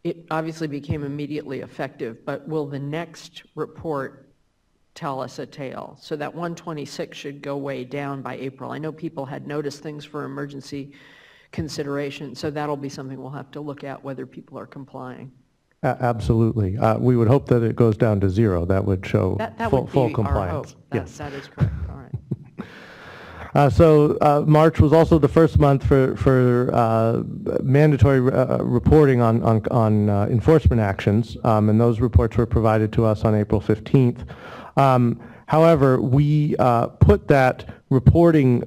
it obviously became immediately effective, but will the next report tell us a tale? So that 126 should go way down by April. I know people had noticed things for emergency consideration, so that'll be something we'll have to look at, whether people are complying. Absolutely. We would hope that it goes down to 0. That would show full compliance. Yes, that is correct. All right. So March was also the first month for mandatory reporting on enforcement actions, and those reports were provided to us on April 15th. However, we put that reporting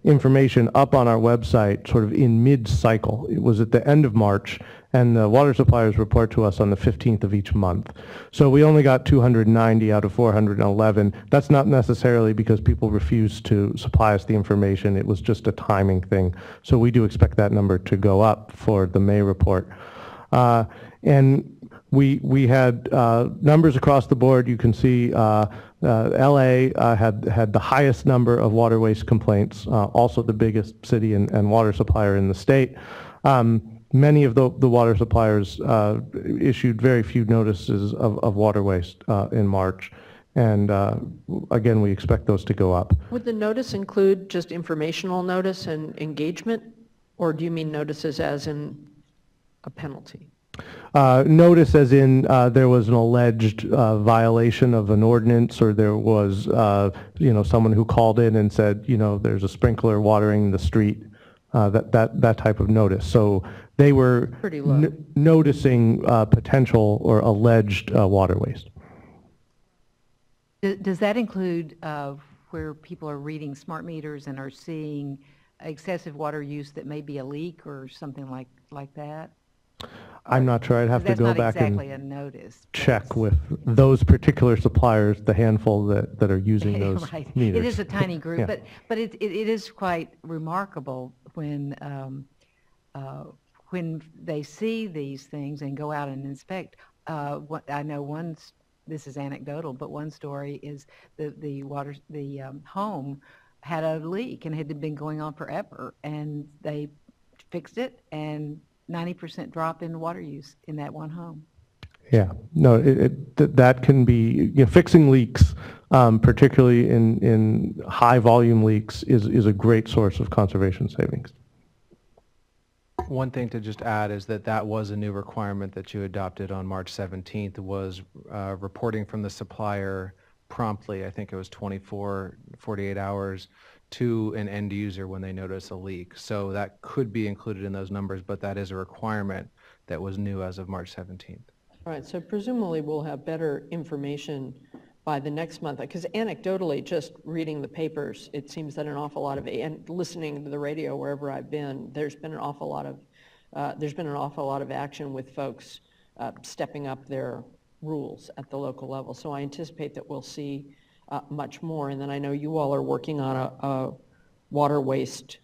information up on our website sort of in mid-cycle. It was at the end of March, and the water suppliers report to us on the 15th of each month. So we only got 290 out of 411. That's not necessarily because people refused to supply us the information. It was just a timing thing. So we do expect that number to go up for the May report. And we had numbers across the board. You can see LA had the highest number of water waste complaints, also the biggest city and water supplier in the state. Many of the water suppliers issued very few notices of water waste in March. And again, we expect those to go up. Would the notice include just informational notice and engagement, or do you mean notices as in a penalty? Notice as in there was an alleged violation of an ordinance, or there was someone who called in and said, there's a sprinkler watering the street, that type of notice. So they were noticing potential or alleged water waste. Does that include where people are reading smart meters and are seeing excessive water use that may be a leak or something like that? I'm not sure. I'd have to go back exactly and a notice, check with those particular suppliers, the handful that are using those right. meters. It is a tiny group, Yeah. but it is quite remarkable when they see these things and go out and inspect. I know this is anecdotal, but one story is the home had a leak and had been going on forever, and they fixed it, and 90% drop in water use in that one home. Yeah, no, that can be, fixing leaks, particularly in high volume leaks, is a great source of conservation savings. One thing to just add is that was a new requirement that you adopted on March 17th, was reporting from the supplier promptly, I think it was 48 hours, to an end user when they notice a leak. So that could be included in those numbers, but that is a requirement that was new as of March 17th. All right, so presumably we'll have better information by the next month, because anecdotally, just reading the papers, it seems that an awful lot of, and listening to the radio wherever I've been, there's been an awful lot of action with folks stepping up their rules at the local level. So I anticipate that we'll see much more. And then I know you all are working on a water waste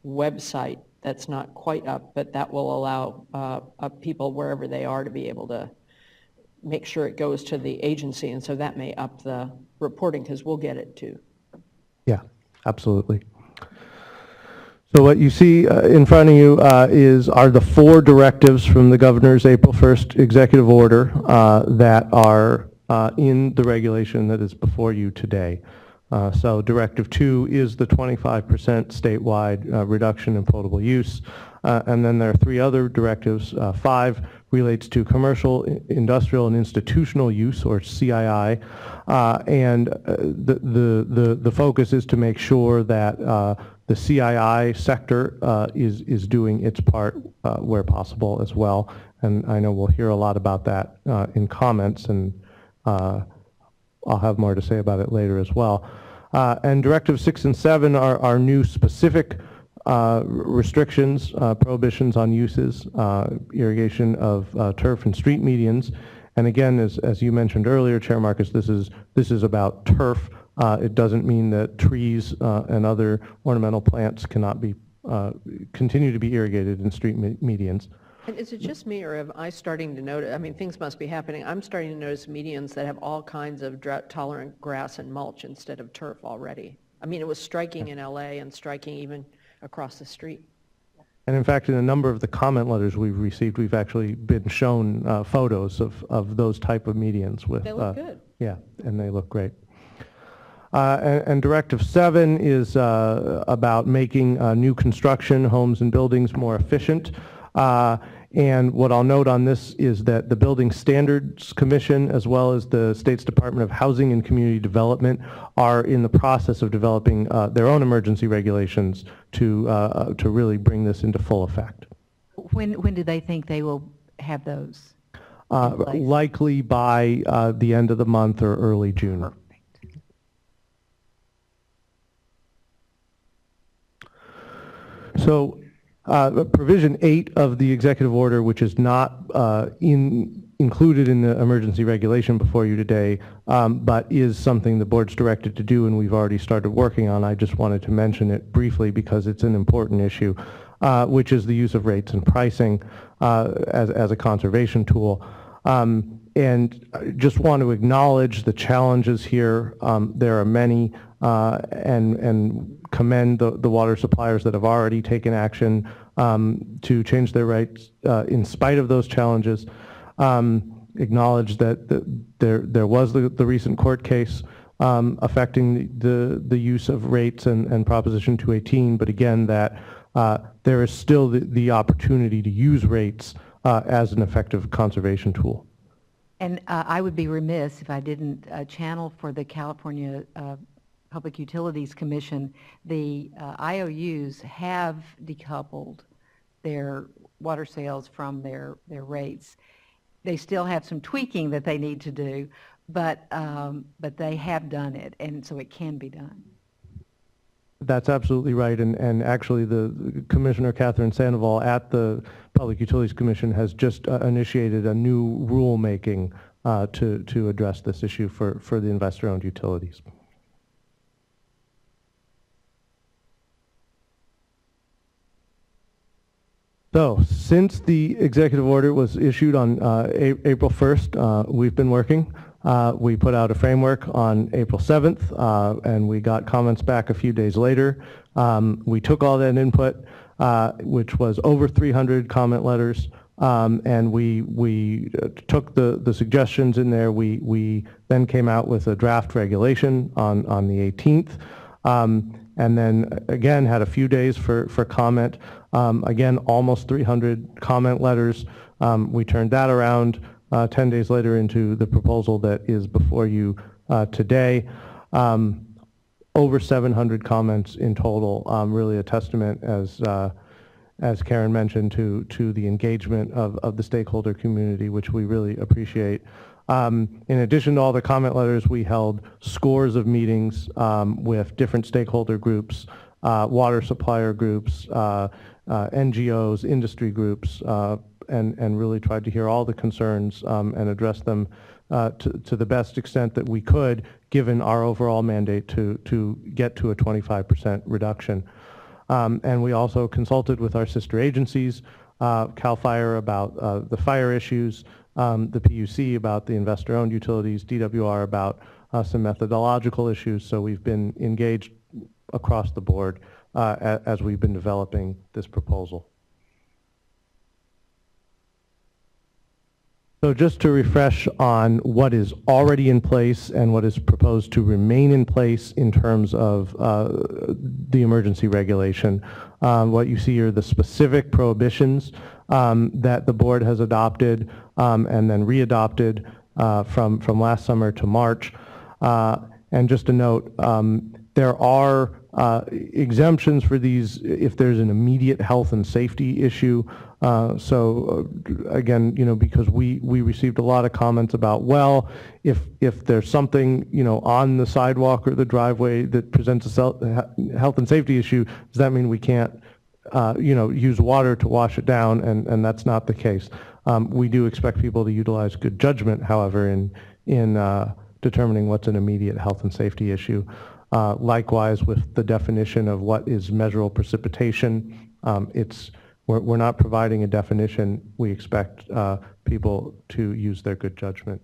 website that's not quite up, but that will allow people wherever they are to be able to make sure it goes to the agency. And so that may up the reporting, because we'll get it too. Yeah, absolutely. So what you see in front of you are the 4 directives from the governor's April 1st executive order that are in the regulation that is before you today. So Directive 2 is the 25% statewide reduction in potable use. And then there are 3 other directives. 5 relates to commercial, industrial, and institutional use, or CII. And the focus is to make sure that the CII sector is doing its part where possible as well. And I know we'll hear a lot about that in comments, and I'll have more to say about it later as well. And Directives 6 and 7 are new specific restrictions, prohibitions on uses, irrigation of turf and street medians. And again, as you mentioned earlier, Chair Marcus, this is about turf. It doesn't mean that trees and other ornamental plants cannot be continue to be irrigated in street medians. And is it just me, or am I starting to notice, I mean, things must be happening. I'm starting to notice medians that have all kinds of drought-tolerant grass and mulch instead of turf already. I mean, it was striking in LA and striking even across the street. And in fact, in a number of the comment letters we've received, we've actually been shown photos of those type of medians with. They look good. Yeah, and they look great. And Directive 7 is about making new construction, homes and buildings more efficient. And what I'll note on this is that the Building Standards Commission, as well as the State's Department of Housing and Community Development, are in the process of developing their own emergency regulations to really bring this into full effect. When do they think they will have those in place? Likely by the end of the month or early June. Perfect. So provision 8 of the executive order, which is not included in the emergency regulation before you today, but is something the board's directed to do and we've already started working on. I just wanted to mention it briefly because it's an important issue, which is the use of rates and pricing as a conservation tool. And I just want to acknowledge the challenges here. There are many, and commend the water suppliers that have already taken action to change their rates in spite of those challenges. Acknowledge that there was the recent court case affecting the use of rates and Proposition 218, but again, that there is still the opportunity to use rates as an effective conservation tool. And I would be remiss if I didn't channel for the California Public Utilities Commission. The IOUs have decoupled their water sales from their rates. They still have some tweaking that they need to do, but they have done it, and so it can be done. That's absolutely right, and actually the Commissioner Catherine Sandoval at the Public Utilities Commission has just initiated a new rulemaking to address this issue for the investor-owned utilities. So, since the executive order was issued on April 1st, we've been working. We put out a framework on April 7th, and we got comments back a few days later. We took all that input, which was over 300 comment letters, and we took the suggestions in there. We then came out with a draft regulation on the 18th. And then again had a few days for comment. Again, almost 300 comment letters. We turned that around 10 days later into the proposal that is before you today. Over 700 comments in total. Really a testament, as Karen mentioned, to the engagement of the stakeholder community, which we really appreciate. In addition to all the comment letters, we held scores of meetings with different stakeholder groups, water supplier groups, NGOs, industry groups, and really tried to hear all the concerns and address them to the best extent that we could, given our overall mandate to get to a 25% reduction. And we also consulted with our sister agencies, CAL FIRE about the fire issues, the PUC about the investor-owned utilities, DWR about some methodological issues. So we've been engaged across the board as we've been developing this proposal. So just to refresh on what is already in place and what is proposed to remain in place in terms of the emergency regulation, what you see are the specific prohibitions that the board has adopted and then readopted from last summer to March. And just a note, there are exemptions for these if there's an immediate health and safety issue. Again, because we received a lot of comments about, well, if there's something, on the sidewalk or the driveway that presents a health and safety issue, does that mean we can't, use water to wash it down? And that's not the case. We do expect people to utilize good judgment, however, in determining what's an immediate health and safety issue. Likewise, with the definition of what is measurable precipitation, we're not providing a definition. We expect people to use their good judgment.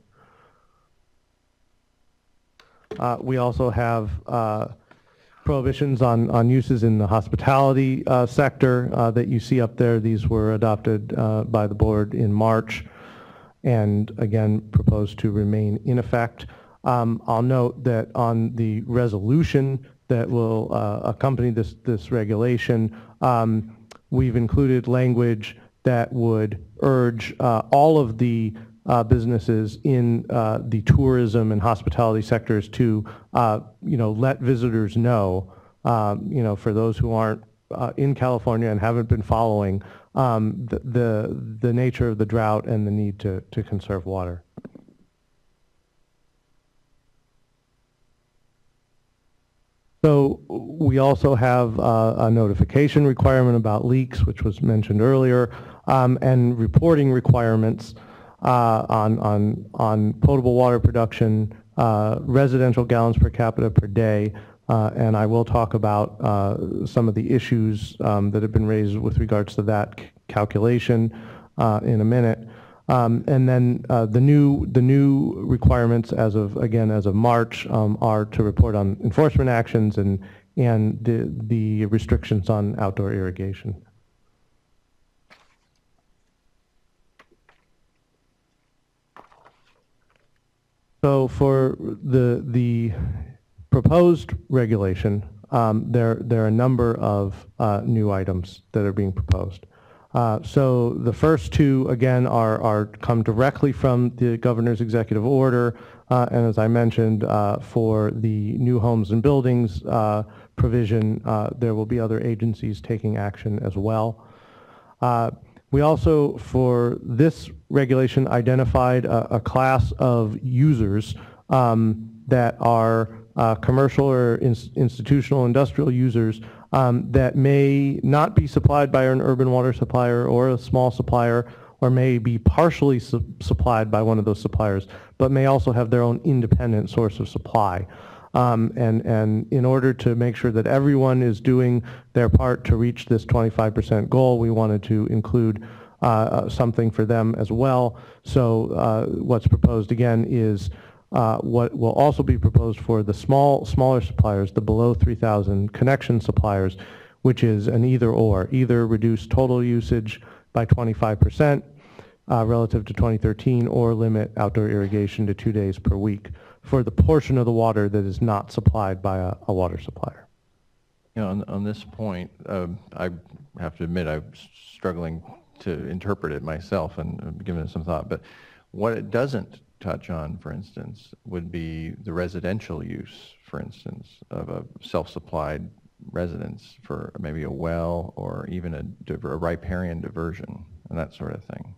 We also have prohibitions on uses in the hospitality sector that you see up there. These were adopted by the board in March and again proposed to remain in effect. I'll note that on the resolution that will accompany this regulation, we've included language that would urge all of the businesses in the tourism and hospitality sectors to, let visitors know, for those who aren't in California and haven't been following the nature of the drought and the need to conserve water. So we also have a notification requirement about leaks, which was mentioned earlier, and reporting requirements on potable water production, residential gallons per capita per day, and I will talk about some of the issues that have been raised with regards to that calculation in a minute. And then the new requirements as of March are to report on enforcement actions and the restrictions on outdoor irrigation. So for the proposed regulation, there are a number of new items that are being proposed. So the first two, again, come directly from the governor's executive order, and as I mentioned, for the new homes and buildings provision, there will be other agencies taking action as well. We also, for this regulation, identified a class of users that are commercial or institutional industrial users that may not be supplied by an urban water supplier or a small supplier, or may be partially supplied by one of those suppliers, but may also have their own independent source of supply. And in order to make sure that everyone is doing their part to reach this 25% goal, we wanted to include something for them as well. So what's proposed again is what will also be proposed for the smaller suppliers, the below 3,000 connection suppliers, which is an either-or, either reduce total usage by 25% relative to 2013, or limit outdoor irrigation to 2 days per week for the portion of the water that is not supplied by a water supplier. On this point, I have to admit I'm struggling to interpret it myself and giving it some thought, but what it doesn't touch on, for instance, would be the residential use, for instance, of a self-supplied residence for maybe a well or even a riparian diversion and that sort of thing.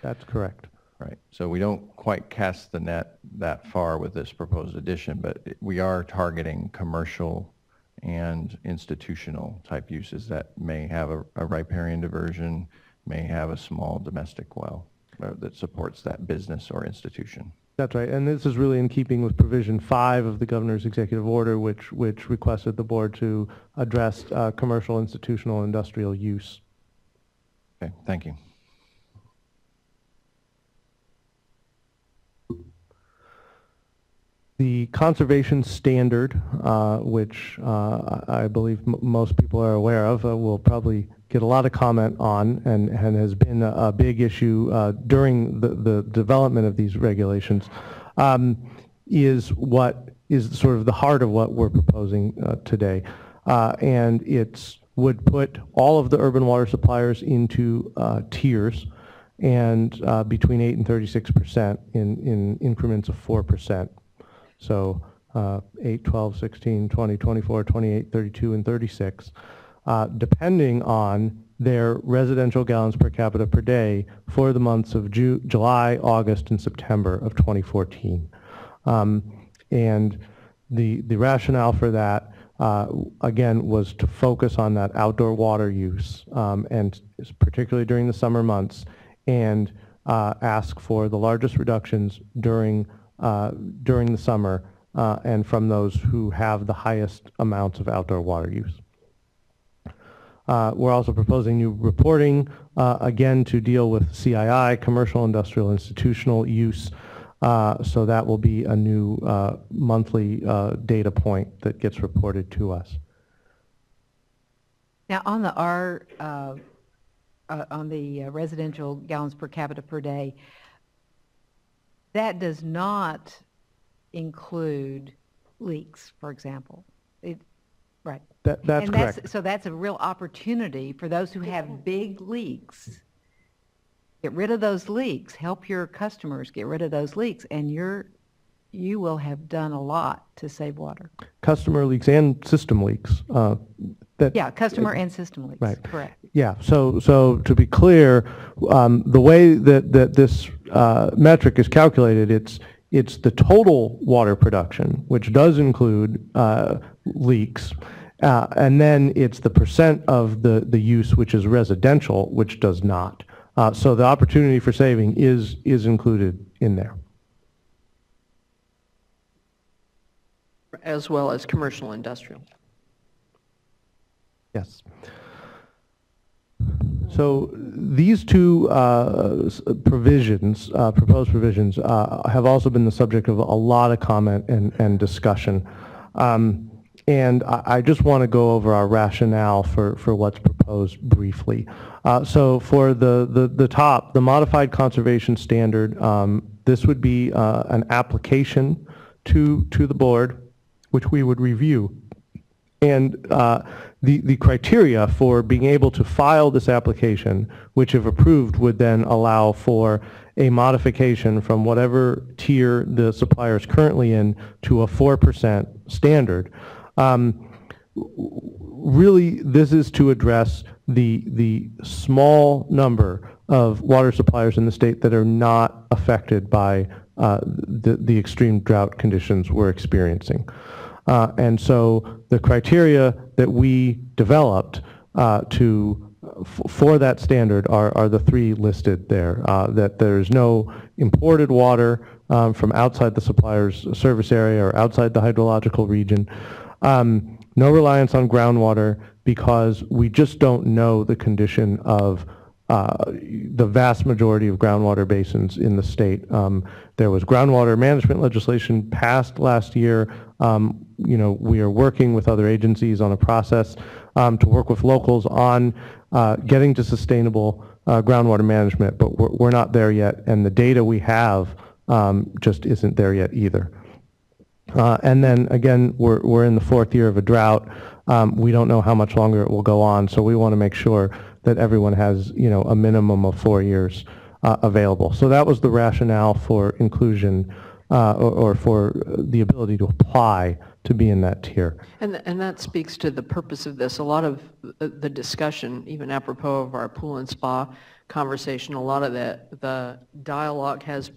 That's correct. Right. So we don't quite cast the net that far with this proposed addition, but we are targeting commercial and institutional type uses that may have a riparian diversion, may have a small domestic well that supports that business or institution. That's right, and this is really in keeping with provision 5 of the governor's executive order, which requested the board to address commercial, institutional, industrial use. Okay, thank you. The conservation standard, which I believe most people are aware of, will probably get a lot of comment on, and has been a big issue during the development of these regulations, is what is sort of the heart of what we're proposing today. And it would put all of the urban water suppliers into tiers, and between 8 and 36% in increments of 4%. So 8, 12, 16, 20, 24, 28, 32, and 36, depending on their residential gallons per capita per day for the months of July, August, and September of 2014. And the rationale for that, again, was to focus on that outdoor water use, and particularly during the summer months, and ask for the largest reductions during the summer, and from those who have the highest amounts of outdoor water use. We're also proposing new reporting, again, to deal with CII, commercial, industrial, institutional use. So that will be a new monthly data point that gets reported to us. Now, on the residential gallons per capita per day, that does not include leaks, for example. Right. That's And correct. so that's a real opportunity for those who have big leaks. Get rid of those leaks. Help your customers get rid of those leaks, and you will have done a lot to save water. Customer leaks and system leaks. Yeah, customer and system leaks. Right. Correct. Yeah, so to be clear, the way that this metric is calculated, it's the total water production, which does include leaks, and then it's the percent of the use which is residential, which does not. So the opportunity for saving is included in there. As well as commercial industrial. Yes. So these two provisions, proposed provisions, have also been the subject of a lot of comment and discussion. And I just want to go over our rationale for what's proposed briefly. So for the top, the modified conservation standard, this would be an application to the board, which we would review. And the criteria for being able to file this application, which if approved would then allow for a modification from whatever tier the supplier is currently in to a 4% standard. Really, this is to address the small number of water suppliers in the state that are not affected by the extreme drought conditions we're experiencing. And so the criteria that we developed for that standard are the three listed there, that there's no imported water from outside the supplier's service area or outside the hydrological region, no reliance on groundwater because we just don't know the condition of the vast majority of groundwater basins in the state. There was groundwater management legislation passed last year. We are working with other agencies on a process to work with locals on getting to sustainable groundwater management, but we're not there yet, and the data we have just isn't there yet either. And then again, we're in the fourth year of a drought. We don't know how much longer it will go on, so we want to make sure that everyone has, a minimum of 4 years available. So that was the rationale for inclusion or for the ability to apply to be in that tier. And that speaks to the purpose of this. A lot of the discussion, even apropos of our pool and spa conversation, a lot of the dialogue has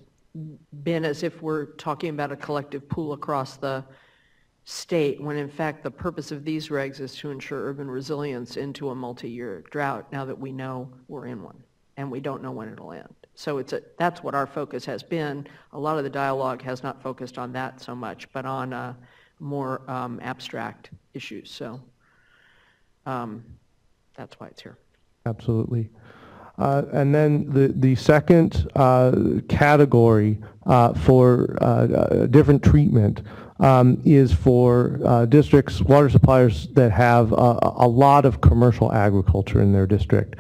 been as if we're talking about a collective pool across the state, when in fact the purpose of these regs is to ensure urban resilience into a multi-year drought now that we know we're in one and we don't know when it'll end. So that's what our focus has been. A lot of the dialogue has not focused on that so much, but on more abstract issues. So that's why it's here. Absolutely. And then the second category for different treatment is for districts, water suppliers that have a lot of commercial agriculture in their district.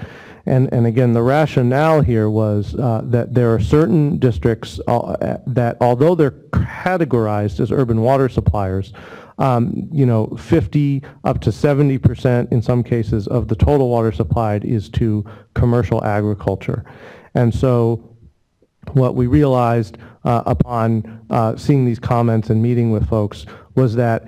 And again, the rationale here was that there are certain districts that, although they're categorized as urban water suppliers, 50 up to 70% in some cases of the total water supplied is to commercial agriculture. And so what we realized upon seeing these comments and meeting with folks was that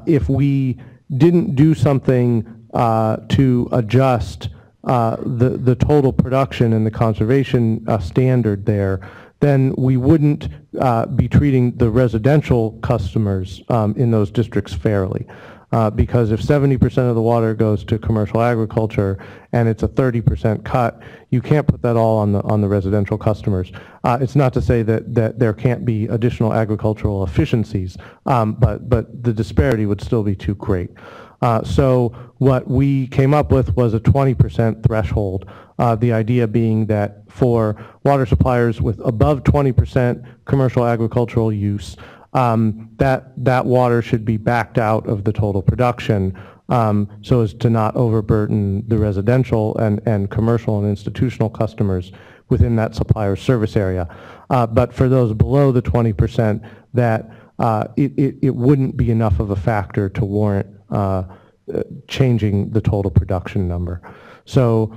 if we didn't do something to adjust the total production and the conservation standard there, then we wouldn't be treating the residential customers in those districts fairly. Because if 70% of the water goes to commercial agriculture and it's a 30% cut, you can't put that all on the residential customers. It's not to say that there can't be additional agricultural efficiencies, but the disparity would still be too great. So what we came up with was a 20% threshold, the idea being that for water suppliers with above 20% commercial agricultural use, that water should be backed out of the total production so as to not overburden the residential and commercial and institutional customers within that supplier's service area. But for those below the 20%, that it wouldn't be enough of a factor to warrant changing the total production number. So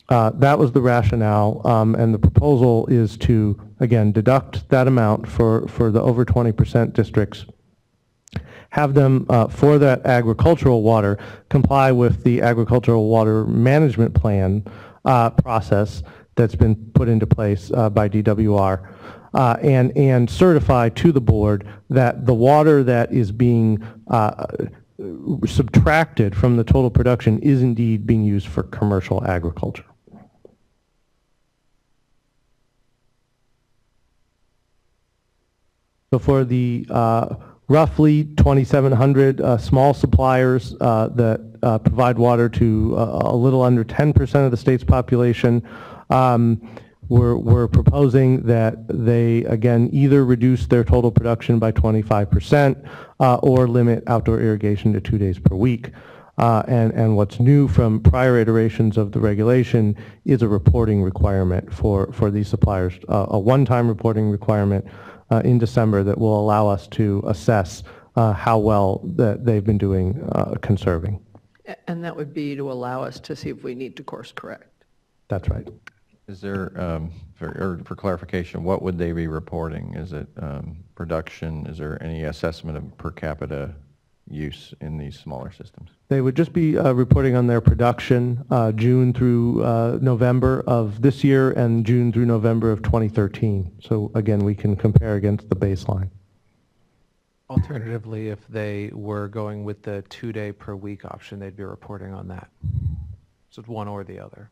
that was the rationale, and the proposal is to, again, deduct that amount for the over 20% districts, have them, for that agricultural water, comply with the agricultural water management plan process that's been put into place by DWR, and certify to the board that the water that is being subtracted from the total production is indeed being used for commercial agriculture. So for the roughly 2,700 small suppliers that provide water to a little under 10% of the state's population, we're proposing that they, again, either reduce their total production by 25% or limit outdoor irrigation to 2 days per week. And what's new from prior iterations of the regulation is a reporting requirement for these suppliers, a one-time reporting requirement in December that will allow us to assess how well that they've been doing conserving. And that would be to allow us to see if we need to course correct. That's right. Is there, for clarification, what would they be reporting? Is it production? Is there any assessment of per capita use in these smaller systems? They would just be reporting on their production June through November of this year and June through November of 2013. So again, we can compare against the baseline. Alternatively, if they were going with the 2-day per week option, they'd be reporting on that. So it's one or the other.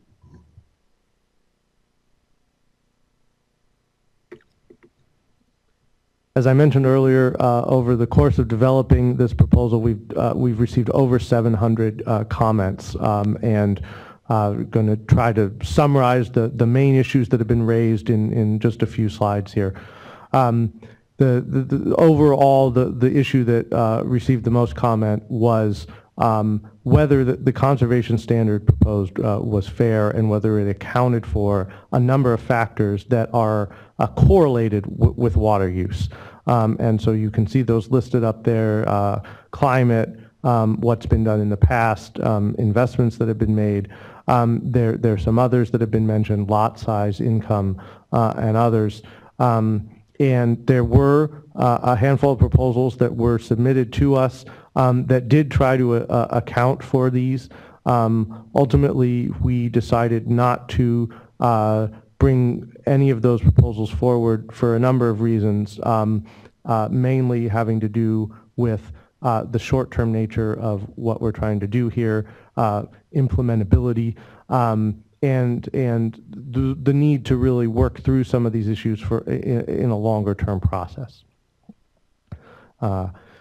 As I mentioned earlier, over the course of developing this proposal, we've received over 700 comments, and going to try to summarize the main issues that have been raised in just a few slides here. The overall, the issue that received the most comment was whether the conservation standard proposed was fair and whether it accounted for a number of factors that are correlated with water use. And so you can see those listed up there, climate, what's been done in the past, investments that have been made. There's some others that have been mentioned, lot size, income, and others. And there were a handful of proposals that were submitted to us that did try to account for these. Ultimately, we decided not to bring any of those proposals forward for a number of reasons, mainly having to do with the short-term nature of what we're trying to do here, implementability, and the need to really work through some of these issues in a longer-term process.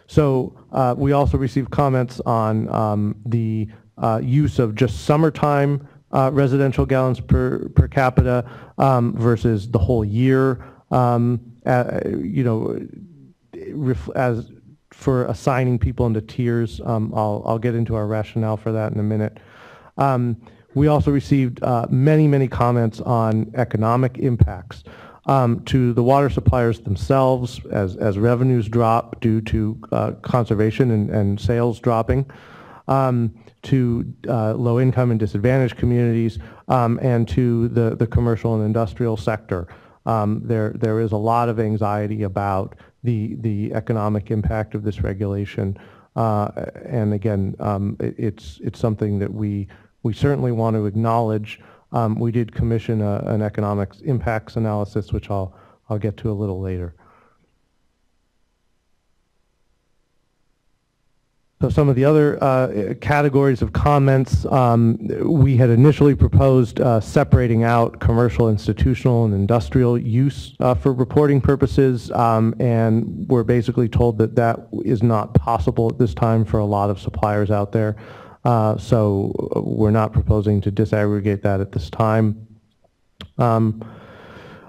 So we also received comments on the use of just summertime residential gallons per capita versus the whole year, as for assigning people into tiers. I'll get into our rationale for that in a minute. We also received many comments on economic impacts to the water suppliers themselves as revenues drop due to conservation and sales dropping, to low-income and disadvantaged communities, and to the commercial and industrial sector. There is a lot of anxiety about the economic impact of this regulation, and again, it's something that we certainly want to acknowledge. We did commission an economic impacts analysis, which I'll get to a little later. So some of the other categories of comments, we had initially proposed separating out commercial, institutional, and industrial use for reporting purposes, and we're basically told that that is not possible at this time for a lot of suppliers out there. So we're not proposing to disaggregate that at this time.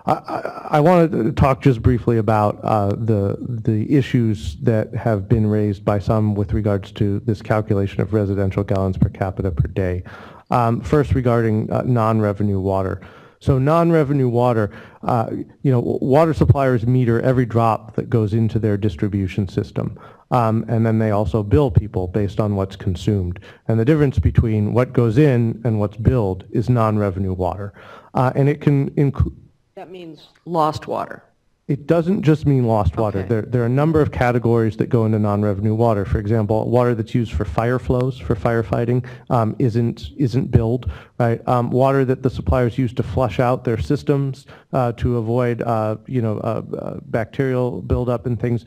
I wanted to talk just briefly about the issues that have been raised by some with regards to this calculation of residential gallons per capita per day. First, regarding non-revenue water. So non-revenue water, water suppliers meter every drop that goes into their distribution system. And then they also bill people based on what's consumed. And the difference between what goes in and what's billed is non-revenue water. And it can include... That means lost water. It doesn't just mean lost water. Okay. There are a number of categories that go into non-revenue water. For example, water that's used for fire flows, for firefighting, isn't billed, right? Water that the suppliers use to flush out their systems to avoid, bacterial buildup and things,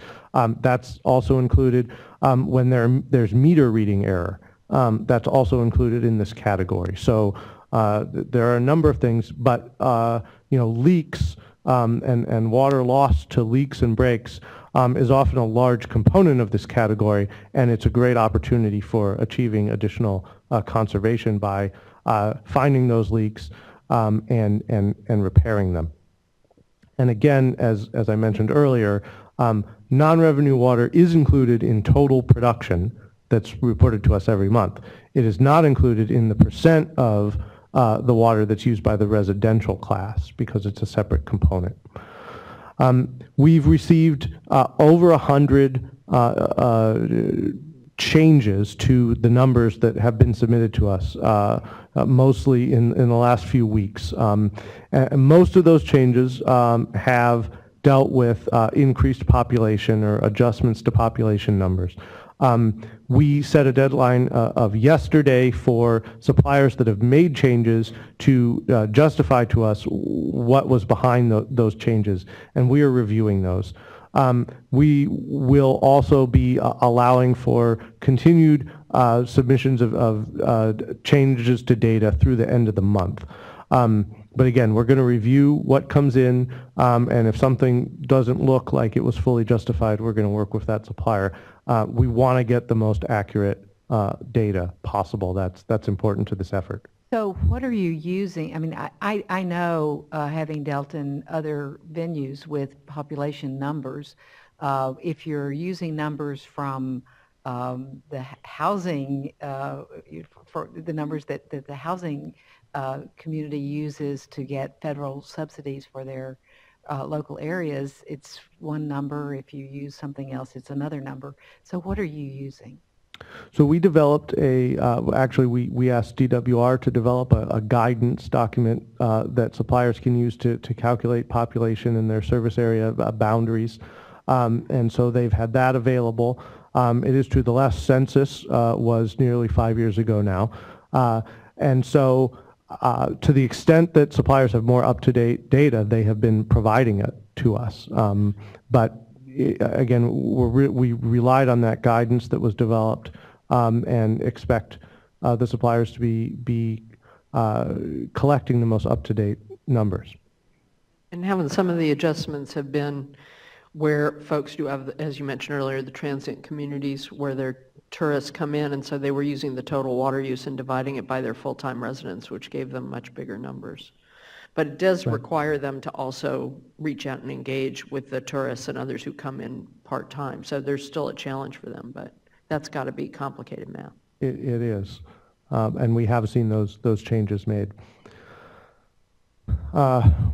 that's also included. When there's meter reading error, that's also included in this category. So there are a number of things, but leaks. And water loss to leaks and breaks is often a large component of this category, and it's a great opportunity for achieving additional conservation by finding those leaks and repairing them. And again, as I mentioned earlier, non-revenue water is included in total production that's reported to us every month. It is not included in the percent of the water that's used by the residential class because it's a separate component. We've received over 100 changes to the numbers that have been submitted to us, mostly in the last few weeks. And most of those changes have dealt with increased population or adjustments to population numbers. We set a deadline of yesterday for suppliers that have made changes to justify to us what was behind those changes, and we are reviewing those. We will also be allowing for continued submissions of changes to data through the end of the month. But again, we're going to review what comes in, and if something doesn't look like it was fully justified, we're going to work with that supplier. We want to get the most accurate data possible. That's important to this effort. So what are you using? I mean, I know, having dealt in other venues with population numbers, if you're using numbers from the housing, for the numbers that the housing community uses to get federal subsidies for their local areas, it's one number. If you use something else, it's another number. So what are you using? So we developed actually we asked DWR to develop a guidance document that suppliers can use to calculate population in their service area boundaries. And so they've had that available. It is true the last census was nearly 5 years ago now. And so to the extent that suppliers have more up-to-date data, they have been providing it to us. But again, we relied on that guidance that was developed and expect the suppliers to be collecting the most up-to-date numbers. And haven't some of the adjustments have been where folks do have, as you mentioned earlier, the transient communities where their tourists come in, and so they were using the total water use and dividing it by their full-time residents, which gave them much bigger numbers. But it does require them to also reach out and engage with the tourists and others who come in part-time. So there's still a challenge for them, but that's got to be complicated math. It is, and we have seen those changes made.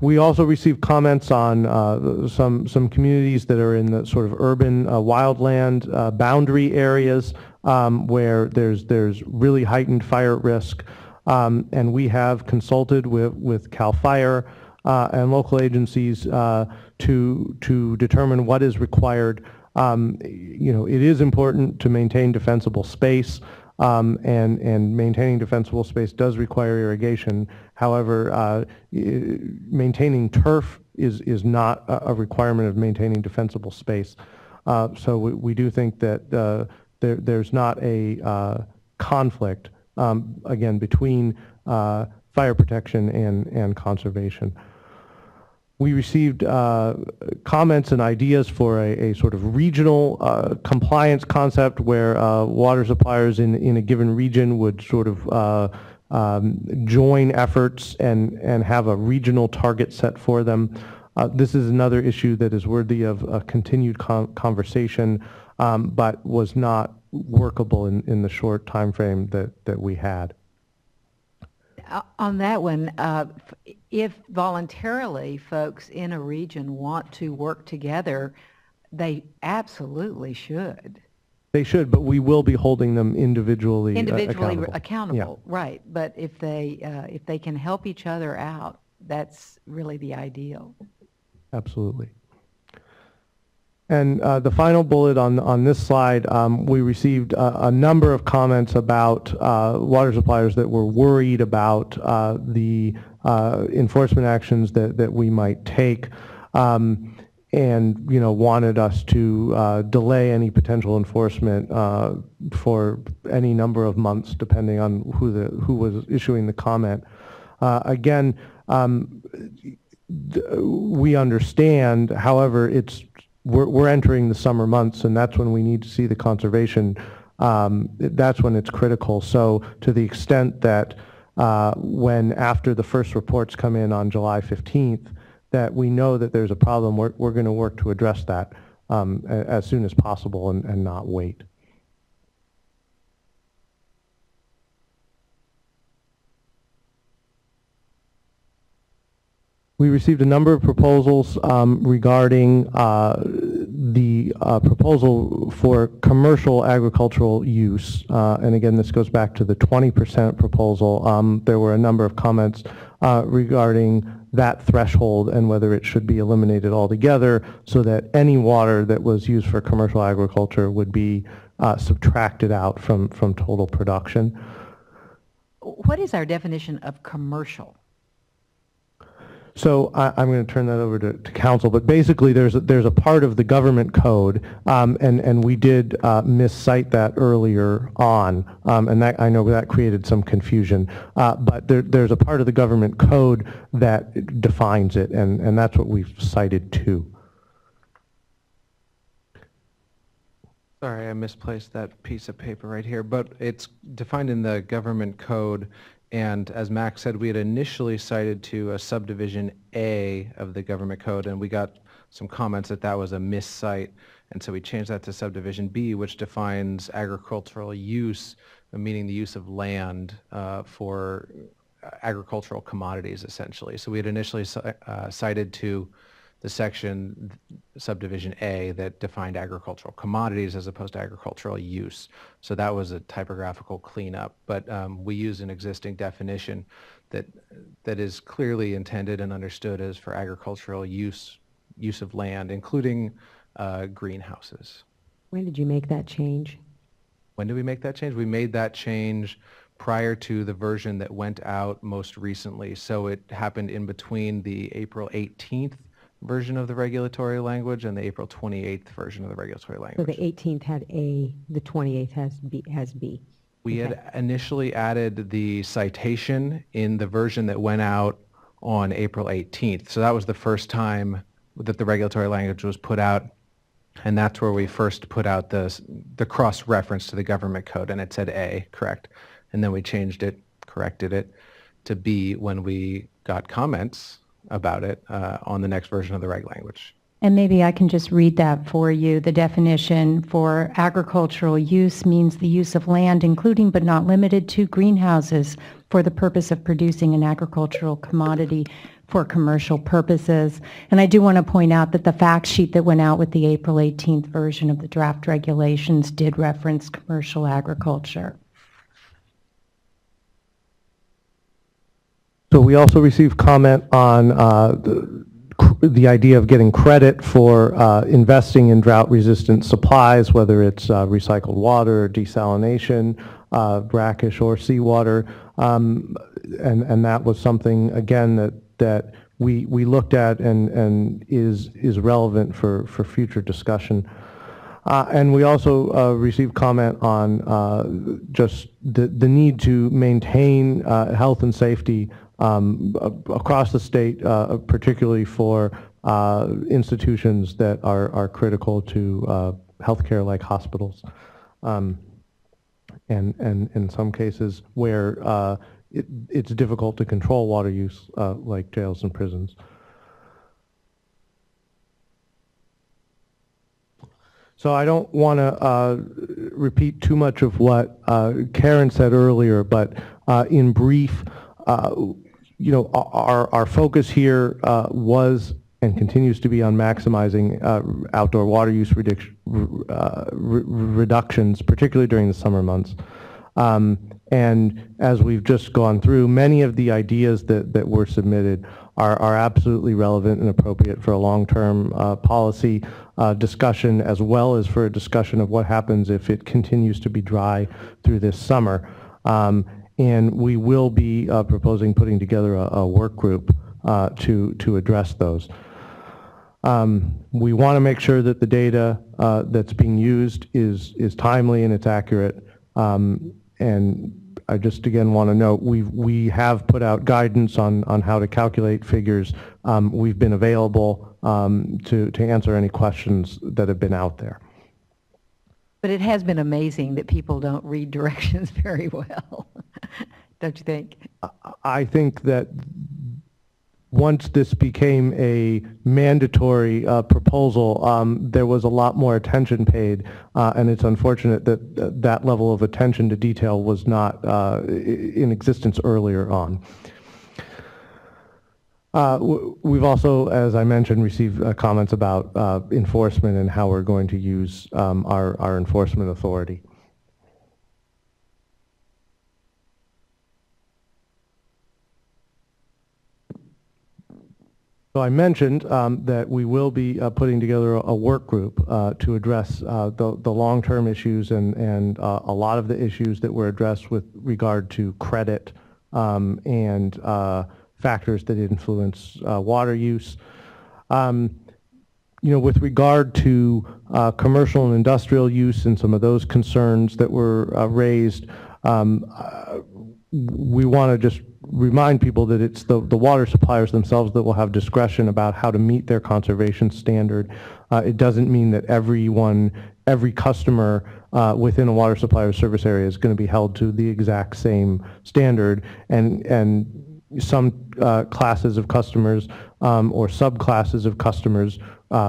We also received comments on some communities that are in the sort of urban wildland boundary areas where there's really heightened fire risk. And we have consulted with CAL FIRE and local agencies to determine what is required. It is important to maintain defensible space, and maintaining defensible space does require irrigation. However, maintaining turf is not a requirement of maintaining defensible space. So we do think that there's not a conflict again, between fire protection and conservation. We received comments and ideas for a sort of regional compliance concept where water suppliers in a given region would sort of join efforts and have a regional target set for them. This is another issue that is worthy of a continued conversation, but was not workable in the short time frame that we had. On that one, if voluntarily folks in a region want to work together, they absolutely should. They should, but we will be holding them individually accountable, Yeah. right. But if they can help each other out, that's really the ideal. Absolutely. And the final bullet on this slide, we received a number of comments about water suppliers that were worried about the enforcement actions that we might take, and wanted us to delay any potential enforcement for any number of months, depending on who was issuing the comment. Again, we understand. However, we're entering the summer months, and that's when we need to see the conservation. That's when it's critical. So to the extent that when after the first reports come in on July 15th, that we know that there's a problem, we're going to work to address that as soon as possible and not wait. We received a number of proposals regarding the proposal for commercial agricultural use. And again, this goes back to the 20% proposal. There were a number of comments regarding that threshold and whether it should be eliminated altogether so that any water that was used for commercial agriculture would be subtracted out from total production. What is our definition of commercial? So I'm going to turn that over to council, but basically there's a part of the government code, and we did miscite that earlier on, and that I know that created some confusion. But there's a part of the government code that defines it, and that's what we've cited too. Sorry, I misplaced that piece of paper right here, but it's defined in the government code. And as Max said, we had initially cited to a subdivision A of the government code, and we got some comments that that was a miscite. And so we changed that to subdivision B, which defines agricultural use, meaning the use of land for agricultural commodities, essentially. So we had initially cited to the section subdivision A that defined agricultural commodities as opposed to agricultural use. So that was a typographical cleanup, but we use an existing definition that is clearly intended and understood as for agricultural use of land, including greenhouses. When did you make that change? When did we make that change? We made that change prior to the version that went out most recently. So it happened in between the April 18th version of the regulatory language and the April 28th version of the regulatory language. So the 18th had A, the 28th has B. We Okay. had initially added the citation in the version that went out on April 18th. So that was the first time that the regulatory language was put out, and that's where we first put out the cross-reference to the government code, and it said A, correct. And then we changed it, corrected it to B when we got comments about it on the next version of the reg language. And maybe I can just read that for you. The definition for agricultural use means the use of land, including but not limited to greenhouses, for the purpose of producing an agricultural commodity for commercial purposes. And I do want to point out that the fact sheet that went out with the April 18th version of the draft regulations did reference commercial agriculture. So we also received comment on the idea of getting credit for investing in drought-resistant supplies, whether it's recycled water, desalination, brackish or seawater, and that was something again that we looked at and is relevant for future discussion. And we also received comment on just the need to maintain health and safety across the state, particularly for institutions that are critical to healthcare like hospitals, and in some cases where it's difficult to control water use like jails and prisons. So I don't want to repeat too much of what Karen said earlier, but in brief, our focus here was and continues to be on maximizing outdoor water use reductions, particularly during the summer months. And as we've just gone through, many of the ideas that were submitted are absolutely relevant and appropriate for a long-term policy discussion, as well as for a discussion of what happens if it continues to be dry through this summer. And we will be proposing putting together a work group to address those. We want to make sure that the data that's being used is timely and it's accurate. And I just again want to note we have put out guidance on how to calculate figures. We've been available to answer any questions that have been out there. But it has been amazing that people don't read directions very well, don't you think? I think that once this became a mandatory proposal, there was a lot more attention paid, and it's unfortunate that that level of attention to detail was not in existence earlier on. We've also, as I mentioned, received comments about enforcement and how we're going to use our enforcement authority. So I mentioned that we will be putting together a work group to address the long-term issues and a lot of the issues that were addressed with regard to credit and factors that influence water use. With regard to commercial and industrial use and some of those concerns that were raised, we want to just remind people that it's the water suppliers themselves that will have discretion about how to meet their conservation standard. It doesn't mean that every customer within a water supplier service area is going to be held to the exact same standard, and some classes of customers or subclasses of customers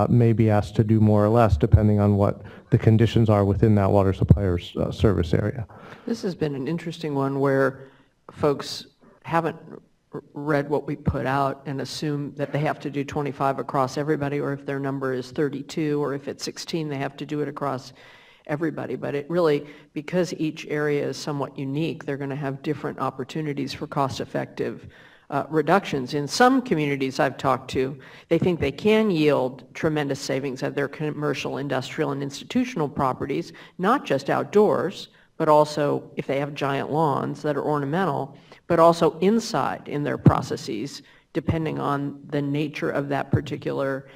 may be asked to do more or less depending on what the conditions are within that water supplier's service area. This has been an interesting one where folks haven't read what we put out and assume that they have to do 25 across everybody, or if their number is 32, or if it's 16, they have to do it across everybody. But it really, because each area is somewhat unique, they're going to have different opportunities for cost-effective reductions. In some communities I've talked to, they think they can yield tremendous savings at their commercial, industrial, and institutional properties, not just outdoors, but also if they have giant lawns that are ornamental, but also inside in their processes, depending on the nature of that particular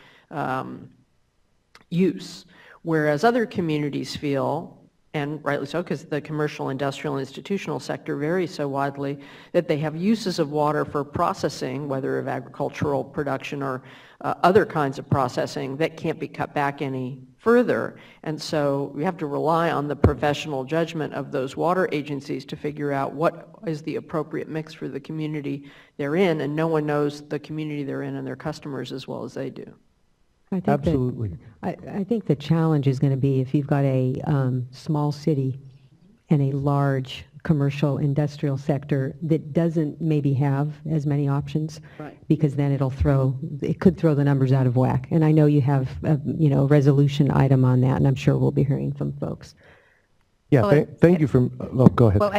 use. Whereas other communities feel, and rightly so, because the commercial, industrial, and institutional sector varies so widely, that they have uses of water for processing, whether of agricultural production or other kinds of processing, that can't be cut back any further. And so we have to rely on the professional judgment of those water agencies to figure out what is the appropriate mix for the community they're in, and no one knows the community they're in and their customers as well as they do. I think Absolutely. I think the challenge is going to be if you've got a small city and a large commercial industrial sector that doesn't maybe have as many options, Right. because then it could throw the numbers out of whack. And I know you have a resolution item on that, and I'm sure we'll be hearing from folks. Yeah, Well, thank you for, go ahead. Well,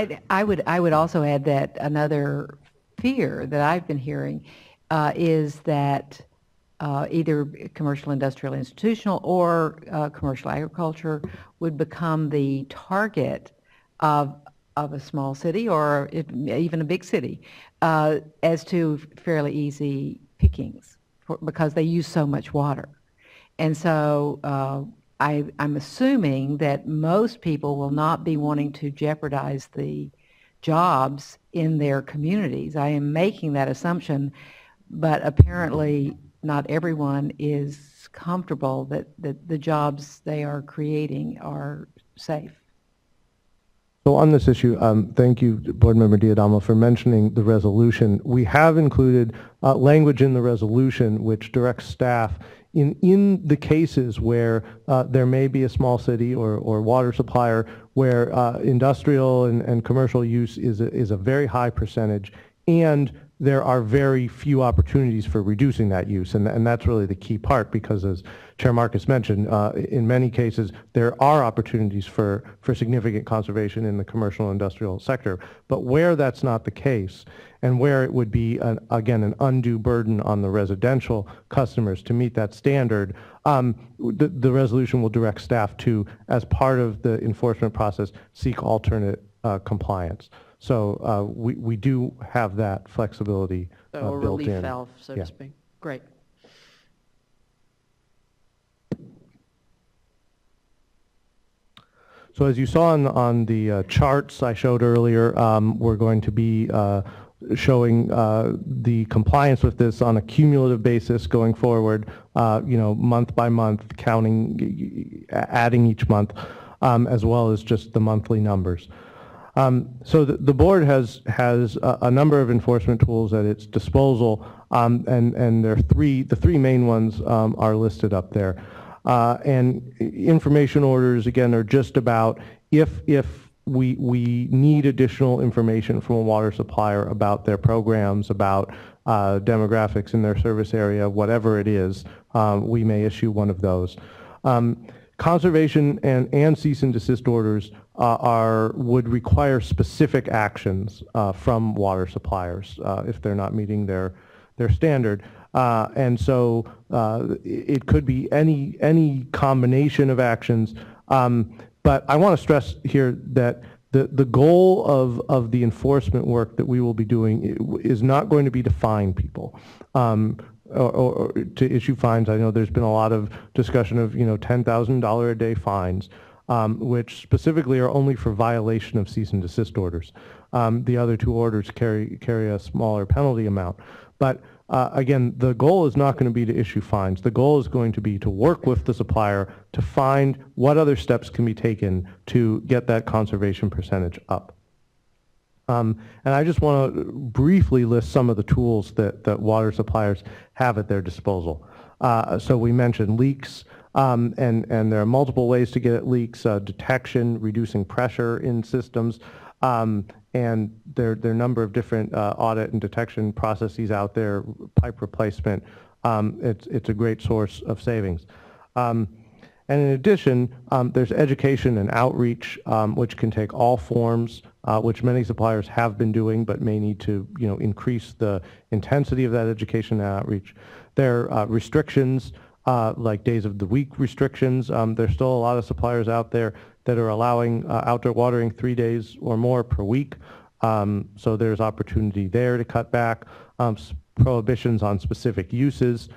I would also add that another fear that I've been hearing is that either commercial, industrial, institutional, or commercial agriculture would become the target of a small city or even a big city as to fairly easy pickings because they use so much water. And so I'm assuming that most people will not be wanting to jeopardize the jobs in their communities. I am making that assumption, but apparently not everyone is comfortable that the jobs they are creating are safe. So on this issue, thank you, Board Member Diadamo, for mentioning the resolution. We have included language in the resolution which directs staff in the cases where there may be a small city or water supplier where industrial and commercial use is a very high percentage, and there are very few opportunities for reducing that use, and that's really the key part, because as Chair Marcus mentioned, in many cases there are opportunities for significant conservation in the commercial and industrial sector. But where that's not the case, and where it would be, again, an undue burden on the residential customers to meet that standard, the resolution will direct staff to, as part of the enforcement process, seek alternate compliance. So we do have that flexibility So a built relief in. valve, so Yeah. to speak. Great. So as you saw on the charts I showed earlier, we're going to be showing the compliance with this on a cumulative basis going forward, month by month, counting, adding each month, as well as just the monthly numbers. So the board has a number of enforcement tools at its disposal, and the three main ones are listed up there. And information orders, again, are just about if we need additional information from a water supplier about their programs, about demographics in their service area, whatever it is, we may issue one of those. Conservation and cease and desist orders would require specific actions from water suppliers if they're not meeting their standard. And so it could be any combination of actions. But I want to stress here that the goal of the enforcement work that we will be doing is not going to be to fine people. Or to issue fines. I know there's been a lot of discussion of $10,000 a day fines, which specifically are only for violation of cease and desist orders. The other two orders carry a smaller penalty amount. But again, the goal is not going to be to issue fines. The goal is going to be to work with the supplier to find what other steps can be taken to get that conservation percentage up. And I just want to briefly list some of the tools that water suppliers have at their disposal. So we mentioned leaks, and there are multiple ways to get at leaks: detection, reducing pressure in systems, and there are a number of different audit and detection processes out there. Pipe replacement, it's a great source of savings. And in addition, there's education and outreach, which can take all forms, which many suppliers have been doing, but may need to, increase the intensity of that education and outreach. There are restrictions, like days of the week restrictions. There's still a lot of suppliers out there that are allowing outdoor watering 3 days or more per week. So there's opportunity there to cut back. Prohibitions on specific uses.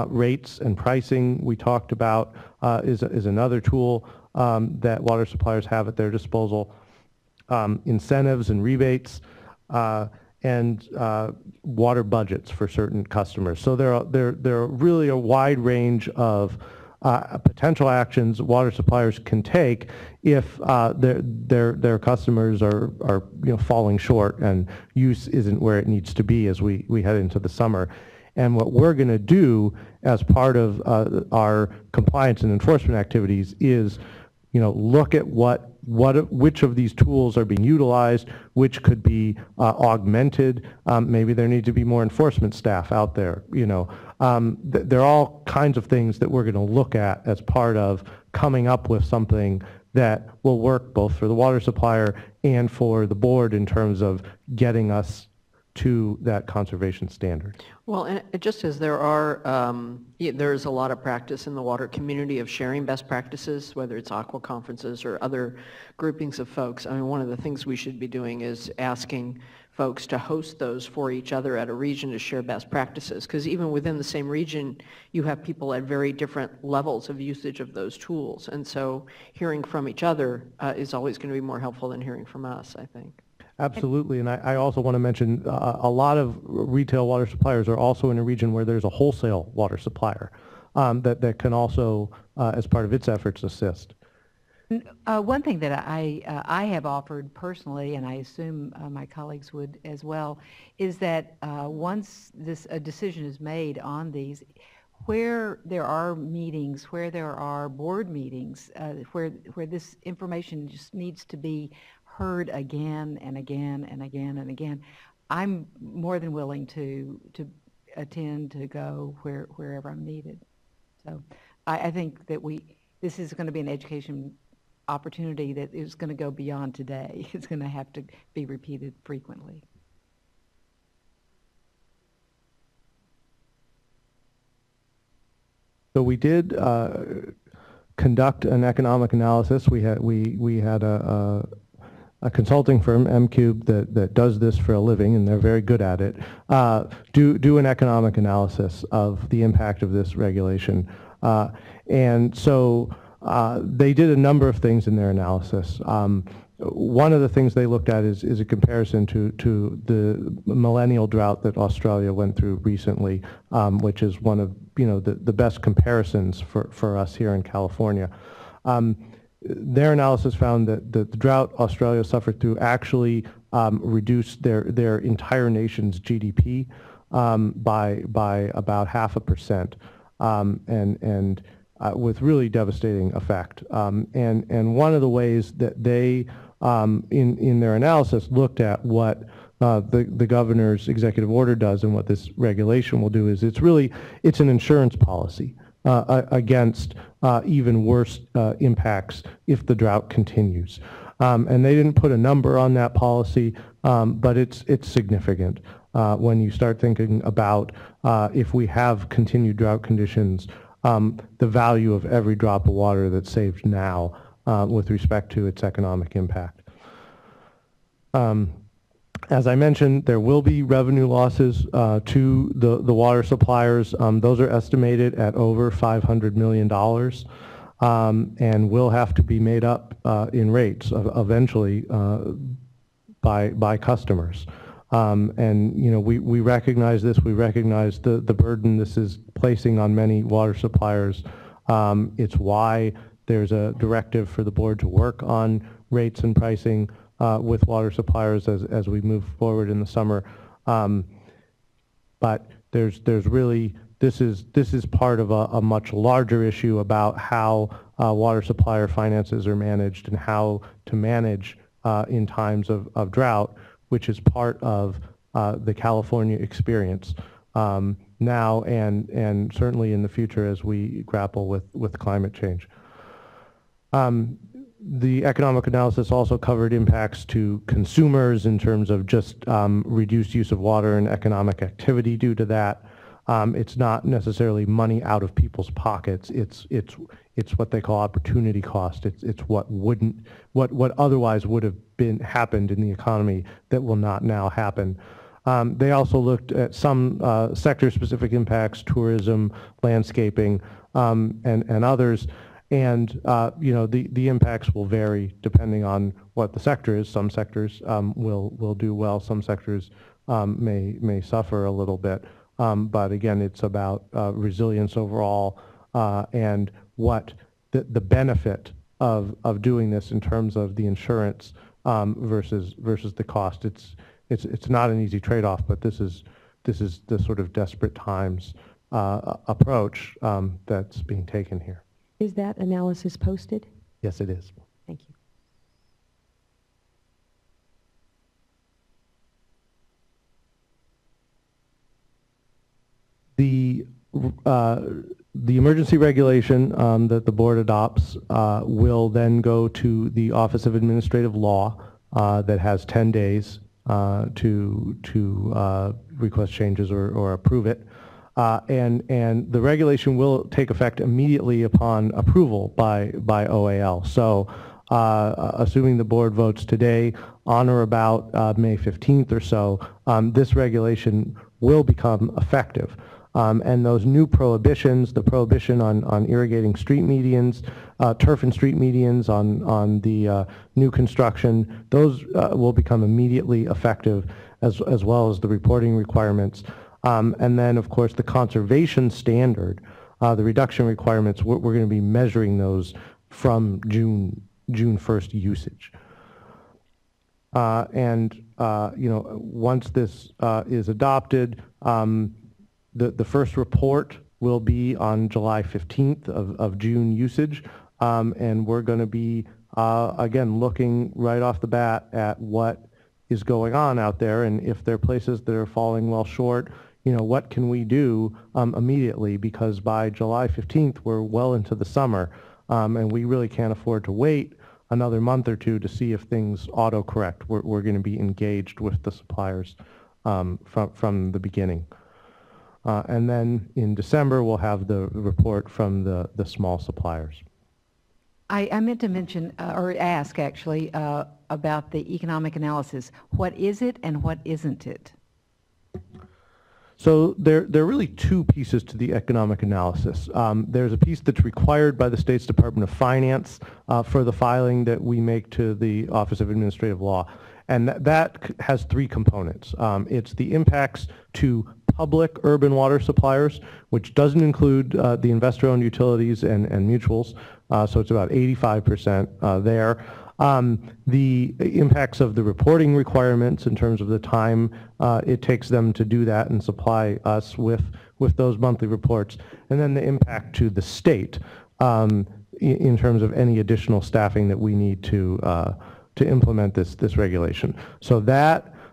Rates and pricing we talked about is another tool that water suppliers have at their disposal. Incentives and rebates, and water budgets for certain customers. So there are really a wide range of potential actions water suppliers can take if their customers are falling short and use isn't where it needs to be as we head into the summer. And what we're going to do as part of our compliance and enforcement activities is, look at which of these tools are being utilized, which could be augmented. Maybe there need to be more enforcement staff out there. There are all kinds of things that we're going to look at as part of coming up with something that will work both for the water supplier and for the board in terms of getting us to that conservation standard. Well, and just as there's a lot of practice in the water community of sharing best practices, whether it's aqua conferences or other groupings of folks. I mean, one of the things we should be doing is asking folks to host those for each other at a region to share best practices, because even within the same region, you have people at very different levels of usage of those tools. And so hearing from each other is always going to be more helpful than hearing from us, I think. Absolutely, and I also want to mention a lot of retail water suppliers are also in a region where there's a wholesale water supplier that can also, as part of its efforts, assist. One thing that I have offered personally, and I assume my colleagues would as well, is that once a decision is made on these, where there are meetings, where there are board meetings, where this information just needs to be heard again and again and again and again, I'm more than willing to attend, to go wherever I'm needed. So I think that this is going to be an education opportunity that is going to go beyond today. It's going to have to be repeated frequently. So we did conduct an economic analysis. We had a consulting firm, MCube, that does this for a living, and they're very good at it. Do an economic analysis of the impact of this regulation, and so they did a number of things in their analysis. One of the things they looked at is a comparison to the millennial drought that Australia went through recently, which is one of the best comparisons for us here in California. Their analysis found that the drought Australia suffered through actually reduced their entire nation's GDP by about 0.5%, and with really devastating effect. And one of the ways that they, in their analysis, looked at what the governor's executive order does and what this regulation will do is it's an insurance policy against even worse impacts if the drought continues. And they didn't put a number on that policy, but it's significant when you start thinking about if we have continued drought conditions, the value of every drop of water that's saved now with respect to its economic impact. As I mentioned, there will be revenue losses to the water suppliers. Those are estimated at over $500 million, and will have to be made up in rates eventually by customers. And we recognize this. We recognize the burden this is placing on many water suppliers. It's why there's a directive for the board to work on rates and pricing with water suppliers as we move forward in the summer. But there's really, this is part of a much larger issue about how water supplier finances are managed and how to manage in times of drought, which is part of the California experience now and certainly in the future as we grapple with climate change. The economic analysis also covered impacts to consumers in terms of just reduced use of water and economic activity due to that. It's not necessarily money out of people's pockets. It's what they call opportunity cost. It's what otherwise would have happened in the economy that will not now happen. They also looked at some sector-specific impacts, tourism, landscaping, and others. And the impacts will vary depending on what the sector is. Some sectors will do well. Some sectors may suffer a little bit. But again, it's about resilience overall and what the benefit of doing this in terms of the insurance versus the cost. It's not an easy trade-off, but this is the sort of desperate times approach that's being taken here. Is that analysis posted? Yes, it is. Thank you. The emergency regulation that the board adopts will then go to the Office of Administrative Law that has 10 days to request changes or approve it. And the regulation will take effect immediately upon approval by OAL. So assuming the board votes today on or about May 15th or so, this regulation will become effective. And those new prohibitions, the prohibition on irrigating street medians, turf and street medians on the new construction, those will become immediately effective as well as the reporting requirements. And then, of course, the conservation standard, the reduction requirements, we're going to be measuring those from June 1st usage. Once this is adopted, the first report will be on July 15th of June usage. And we're going to be, again, looking right off the bat at what is going on out there, and if there are places that are falling well short, what can we do immediately, because by July 15th, we're well into the summer, and we really can't afford to wait another month or two to see if things auto-correct. We're going to be engaged with the suppliers from the beginning. And then in December, we'll have the report from the small suppliers. I meant to mention, or ask actually, about the economic analysis. What is it and what isn't it? So there are really two pieces to the economic analysis. There's a piece that's required by the State's Department of Finance for the filing that we make to the Office of Administrative Law. And that has three components. It's the impacts to public urban water suppliers, which doesn't include the investor-owned utilities and mutuals, so it's about 85% there. The impacts of the reporting requirements in terms of the time it takes them to do that and supply us with those monthly reports, and then the impact to the state in terms of any additional staffing that we need to implement this regulation. So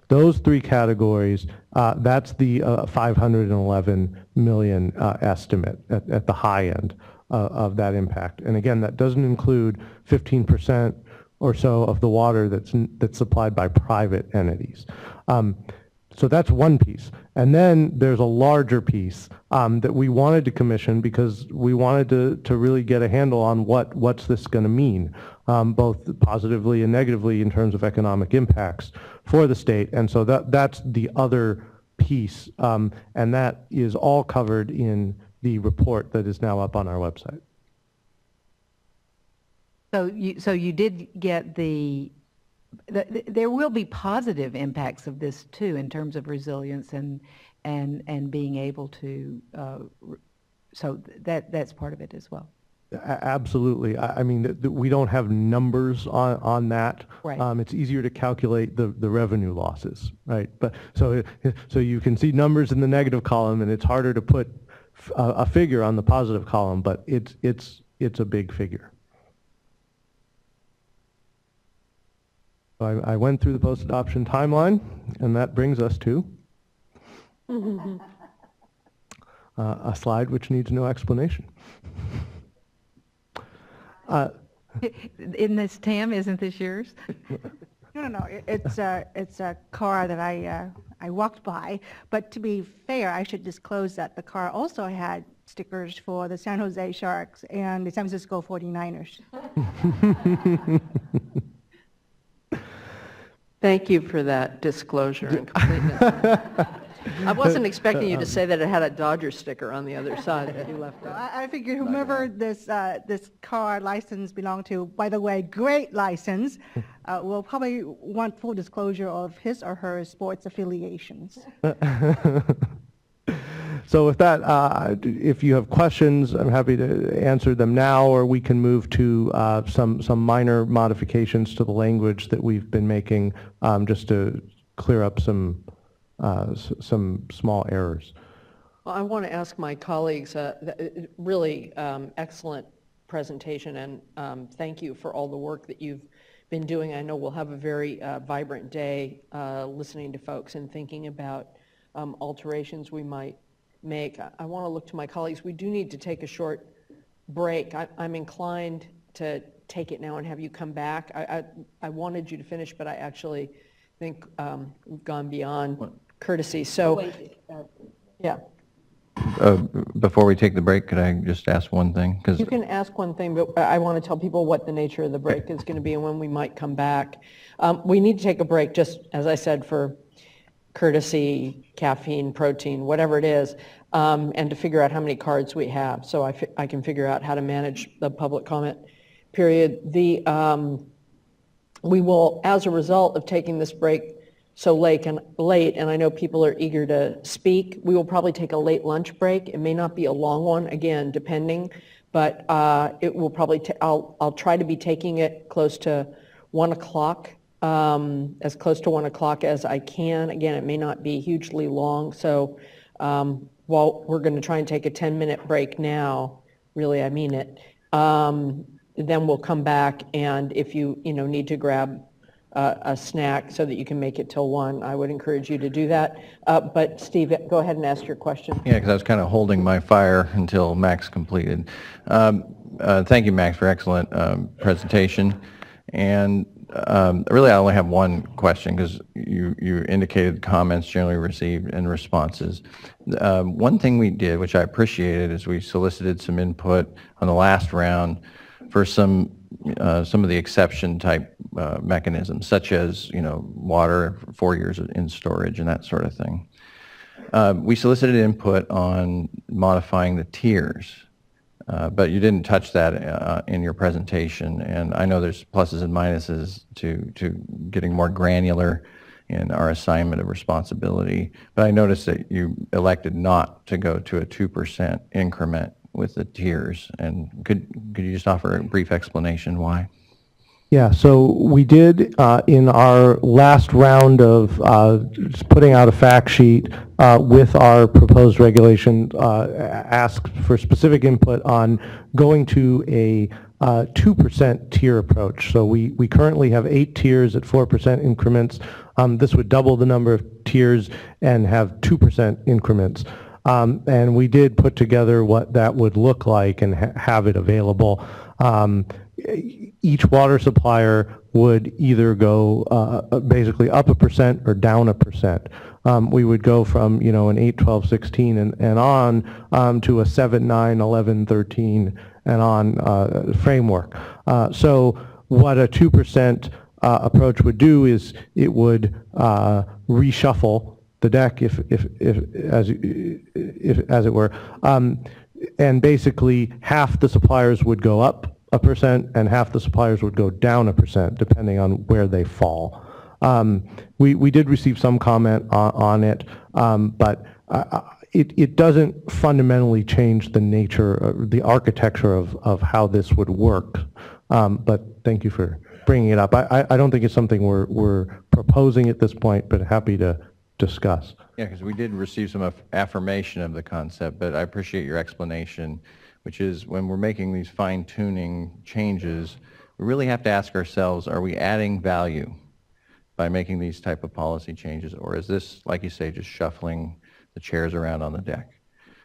those three categories, that's the 511 million estimate at the high end of that impact. And again, that doesn't include 15% or so of the water that's supplied by private entities. So that's one piece. And then there's a larger piece that we wanted to commission because we wanted to really get a handle on what's this going to mean, both positively and negatively in terms of economic impacts for the state. And so that's the other piece, and that is all covered in the report that is now up on our website. So you did get there will be positive impacts of this too in terms of resilience and being able to, so that's part of it as well. Absolutely. I mean, we don't have numbers on that. Right. It's easier to calculate the revenue losses, right? But so you can see numbers in the negative column, and it's harder to put a figure on the positive column, but it's a big figure. So I went through the post-adoption timeline, and that brings us to a slide which needs no explanation. In this, Tam, isn't this yours? No. It's a car that I walked by. But to be fair, I should disclose that the car also had stickers for the San Jose Sharks and the San Francisco 49ers. Thank you for that disclosure and completeness. I wasn't expecting you to say that it had a Dodger sticker on the other side that you left out. I figured whomever this car license belonged to, by the way, great license, will probably want full disclosure of his or her sports affiliations. So with that, if you have questions, I'm happy to answer them now, or we can move to some minor modifications to the language that we've been making just to clear up some small errors. Well, I want to ask my colleagues, really excellent presentation, and thank you for all the work that you've been doing. I know we'll have a very vibrant day listening to folks and thinking about alterations we might make. I want to look to my colleagues. We do need to take a short break. I'm inclined to take it now and have you come back. I wanted you to finish, but I actually think we've gone beyond courtesy. So, yeah. Before we take the break, could I just ask one thing? You can ask one thing, but I want to tell people what the nature of the break is going to be and when we might come back. We need to take a break, just as I said, for courtesy, caffeine, protein, whatever it is, and to figure out how many cards we have, so I can figure out how to manage the public comment period. We will, as a result of taking this break so late, and I know people are eager to speak, we will probably take a late lunch break. It may not be a long one, again, depending, but it will probably, I'll try to be taking it close to 1 o'clock, as close to 1 o'clock as I can. Again, it may not be hugely long, so while we're going to try and take a 10-minute break now, really, I mean it, then we'll come back, and if you need to grab a snack so that you can make it till 1, I would encourage you to do that. But Steve, go ahead and ask your question. Yeah, because I was kind of holding my fire until Max completed. Thank you, Max, for excellent presentation. And really, I only have one question because you indicated comments generally received and responses. One thing we did, which I appreciated, is we solicited some input on the last round for some of the exception type mechanisms, such as water, 4 years in storage, and that sort of thing. We solicited input on modifying the tiers, but you didn't touch that in your presentation. And I know there's pluses and minuses to getting more granular in our assignment of responsibility. But I noticed that you elected not to go to a 2% increment with the tiers. And could you just offer a brief explanation why? Yeah, so we did in our last round of just putting out a fact sheet with our proposed regulation, ask for specific input on going to a 2% tier approach. So we currently have 8 tiers at 4% increments. This would double the number of tiers and have 2% increments. And we did put together what that would look like and have it available. Each water supplier would either go basically up 1% or down 1%. We would go from an 8, 12, 16 and on to a 7, 9, 11, 13 and on framework. So what a 2% approach would do is it would reshuffle the deck, if as it were, and basically half the suppliers would go up 1% and half the suppliers would go down 1%, depending on where they fall. We did receive some comment on it, but it doesn't fundamentally change the nature, the architecture of how this would work. But thank you for bringing it up. I don't think it's something we're proposing at this point, but happy to discuss. Yeah, because we did receive some affirmation of the concept, but I appreciate your explanation, which is when we're making these fine-tuning changes, we really have to ask ourselves, are we adding value by making these type of policy changes, or is this, like you say, just shuffling the chairs around on the deck?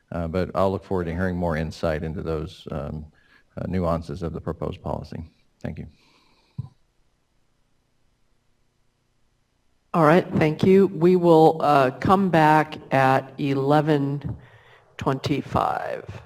But I'll look forward to hearing more insight into those nuances of the proposed policy. Thank you. All right, thank you. We will come back at 11:25.